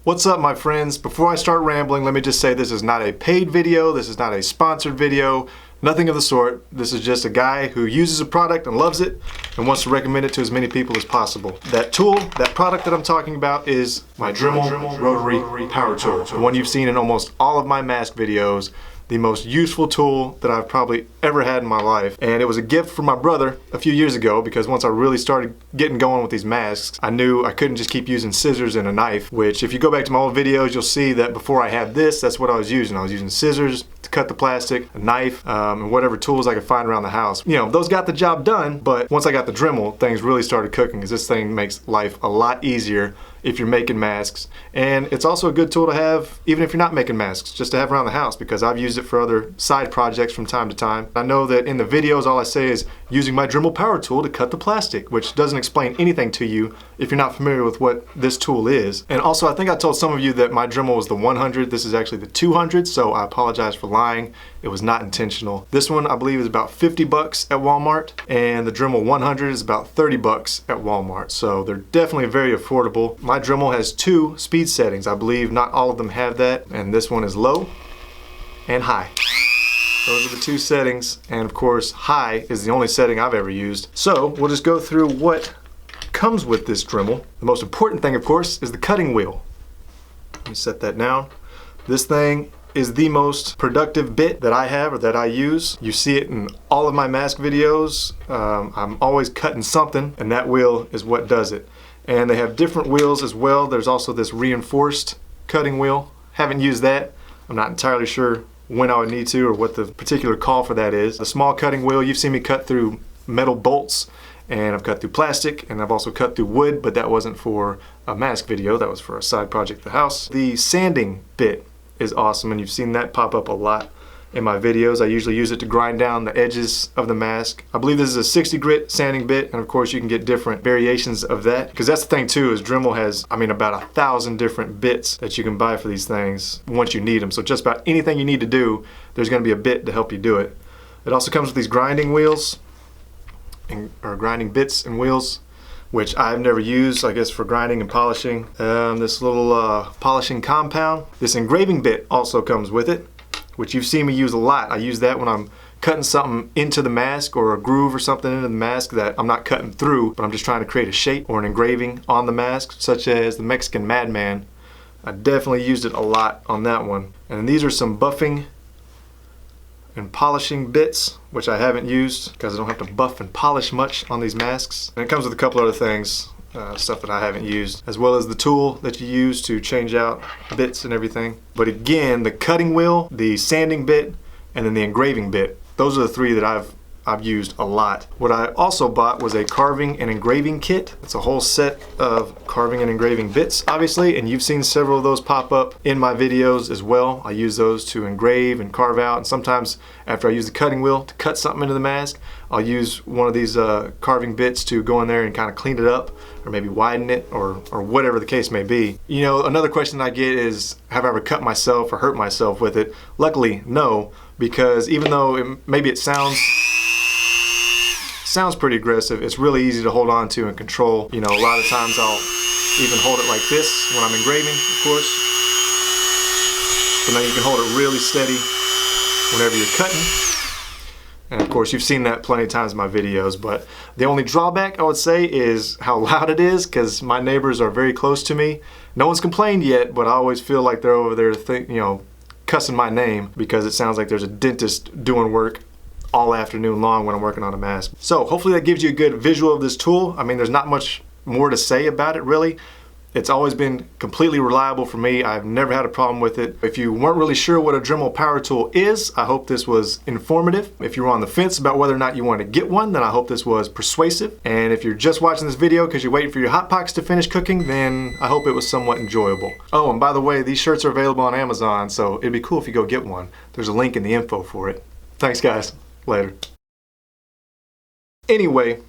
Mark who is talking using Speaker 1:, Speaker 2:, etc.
Speaker 1: What's up, my friends? Before I start rambling, let me just say this is not a paid video, this is not a sponsored video, nothing of the sort. This is just a guy who uses a product and loves it and wants to recommend it to as many people as possible. That tool, that product that I'm talking about is my Dremel Rotary Power Tool, the one you've seen in almost all of my mask videos. The most useful tool that I've probably ever had in my life. And it was a gift from my brother a few years ago because once I really started getting going with these masks, I knew I couldn't just keep using scissors and a knife, which if you go back to my old videos, you'll see that before I had this, that's what I was using. I was using scissors to cut the plastic, a knife, and whatever tools I could find around the house. You know, those got the job done, but once I got the Dremel, things really started cooking because this thing makes life a lot easier if you're making masks. And it's also a good tool to have even if you're not making masks, just to have around the house, because I've used it for other side projects from time to time. I know that in the videos all I say is using my Dremel power tool to cut the plastic, which doesn't explain anything to you if you're not familiar with what this tool is. And also I think I told some of you that my Dremel was the 100, this is actually the 200, so I apologize for lying. It was not intentional. This one I believe is about 50 bucks at Walmart, and the Dremel 100 is about 30 bucks at Walmart, so they're definitely very affordable. My Dremel has 2 speed settings. I believe not all of them have that, and this one is low and high. Those are the 2 settings, and of course high is the only setting I've ever used. So we'll just go through what comes with this Dremel. The most important thing, of course, is the cutting wheel. Let me set that down. This thing is the most productive bit that I have or that I use. You see it in all of my mask videos. I'm always cutting something, and that wheel is what does it. And they have different wheels as well. There's also this reinforced cutting wheel. Haven't used that. I'm not entirely sure when I would need to or what the particular call for that is. The small cutting wheel, you've seen me cut through metal bolts, and I've cut through plastic, and I've also cut through wood, but that wasn't for a mask video, that was for a side project at the house. The sanding bit is awesome, and you've seen that pop up a lot in my videos. I usually use it to grind down the edges of the mask. I believe this is a 60 grit sanding bit, and of course you can get different variations of that, because that's the thing too, is Dremel has, I mean, about 1,000 different bits that you can buy for these things once you need them. So just about anything you need to do, there's going to be a bit to help you do it. It also comes with these grinding wheels, or grinding bits and wheels, which I've never used, I guess, for grinding and polishing. This little polishing compound. This engraving bit also comes with it, which you've seen me use a lot. I use that when I'm cutting something into the mask or a groove or something into the mask that I'm not cutting through, but I'm just trying to create a shape or an engraving on the mask, such as the Mexican Madman. I definitely used it a lot on that one. And these are some buffing and polishing bits, which I haven't used because I don't have to buff and polish much on these masks. And it comes with a couple other things, stuff that I haven't used, as well as the tool that you use to change out bits and everything. But again, the cutting wheel, the sanding bit, and then the engraving bit, those are the 3 that I've used a lot. What I also bought was a carving and engraving kit. It's a whole set of carving and engraving bits, obviously, and you've seen several of those pop up in my videos as well. I use those to engrave and carve out, and sometimes after I use the cutting wheel to cut something into the mask, I'll use one of these carving bits to go in there and kind of clean it up, or maybe widen it, or whatever the case may be. You know, another question I get is, have I ever cut myself or hurt myself with it? Luckily, no, because even though maybe it sounds pretty aggressive, it's really easy to hold on to and control. You know, a lot of times I'll even hold it like this when I'm engraving, of course. So now you can hold it really steady whenever you're cutting. And of course you've seen that plenty of times in my videos, but the only drawback I would say is how loud it is, because my neighbors are very close to me. No one's complained yet, but I always feel like they're over there cussing my name because it sounds like there's a dentist doing work all afternoon long when I'm working on a mask. So hopefully that gives you a good visual of this tool. I mean, there's not much more to say about it really. It's always been completely reliable for me. I've never had a problem with it. If you weren't really sure what a Dremel power tool is, I hope this was informative. If you were on the fence about whether or not you want to get one, then I hope this was persuasive. And if you're just watching this video because you're waiting for your Hot Pockets to finish cooking, then I hope it was somewhat enjoyable. Oh, and by the way, these shirts are available on Amazon, so it'd be cool if you go get one. There's a link in the info for it. Thanks guys. Later. Anyway,